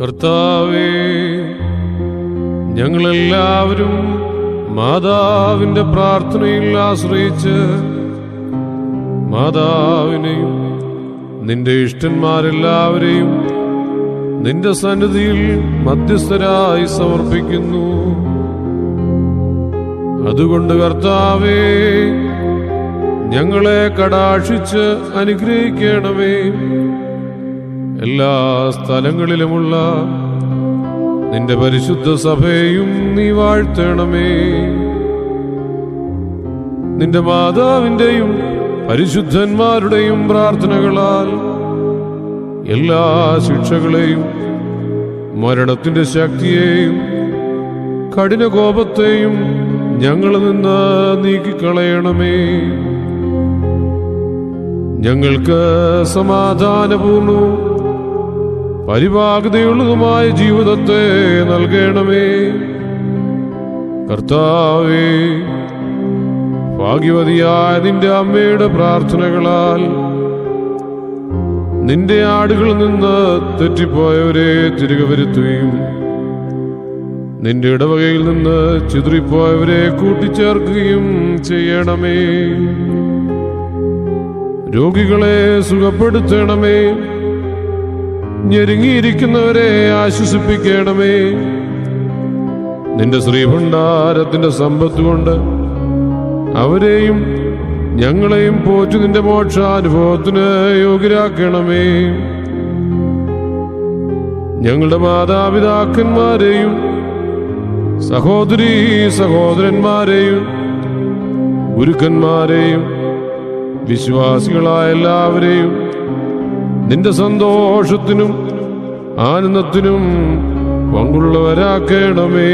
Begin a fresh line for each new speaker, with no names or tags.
കർത്താവേ, ഞങ്ങളെല്ലാവരും മാതാവിന്റെ പ്രാർത്ഥനയിൽ ആശ്രയിച്ച് മാതാവിനെയും നിന്റെ ഇഷ്ടന്മാരെല്ലാവരെയും നിന്റെ സന്നിധിയിൽ മധ്യസ്ഥരായി സമർപ്പിക്കുന്നു. അതുകൊണ്ട് കർത്താവേ, ഞങ്ങളെ കടാക്ഷിച്ച് അനുഗ്രഹിക്കണമേ. എല്ലാ സ്ഥലങ്ങളിലുമുള്ള നിന്റെ പരിശുദ്ധ സഭയെയും നീ വാഴ്ത്തണമേ. നിന്റെ മാതാവിന്റെയും പരിശുദ്ധന്മാരുടെയും പ്രാർത്ഥനകളാൽ എല്ലാ ശിക്ഷകളെയും മരണത്തിന്റെ ശക്തിയെയും കഠിനകോപത്തെയും ഞങ്ങളിൽ നിന്ന് നീക്കിക്കളയണമേ. ഞങ്ങൾക്ക് സമാധാനപൂർണവും പരിപാകതയുള്ളതുമായ ജീവിതത്തെ നൽകണമേ. കർത്താവേ, ഭാഗ്യവതിയായ നിന്റെ അമ്മയുടെ പ്രാർത്ഥനകളാൽ നിന്റെ ആടുകളിൽ നിന്ന് തെറ്റിപ്പോയവരെ തിരികെ വരുത്തുകയും നിന്റെ ഇടവകയിൽ നിന്ന് ചിതറിപ്പോയവരെ കൂട്ടിച്ചേർക്കുകയും ചെയ്യണമേ. രോഗികളെ സുഖപ്പെടുത്തണമേ. ഞെരുങ്ങിയിരിക്കുന്നവരെ ആശ്വസിപ്പിക്കണമേ. നിന്റെ ശ്രീഭണ്ഡാരത്തിന്റെ സമ്പത്ത് കൊണ്ട് അവരെയും ഞങ്ങളെയും പോറ്റി നിന്റെ മോക്ഷാനുഭവത്തിന് യോഗ്യരാക്കണമേ. ഞങ്ങളുടെ മാതാപിതാക്കന്മാരെയും സഹോദരീ സഹോദരന്മാരെയും ഗുരുക്കന്മാരെയും വിശ്വാസികളായ എല്ലാവരെയും നിന്റെ സന്തോഷത്തിനും ആനന്ദത്തിനും പങ്കുള്ളവരാക്കണമേ.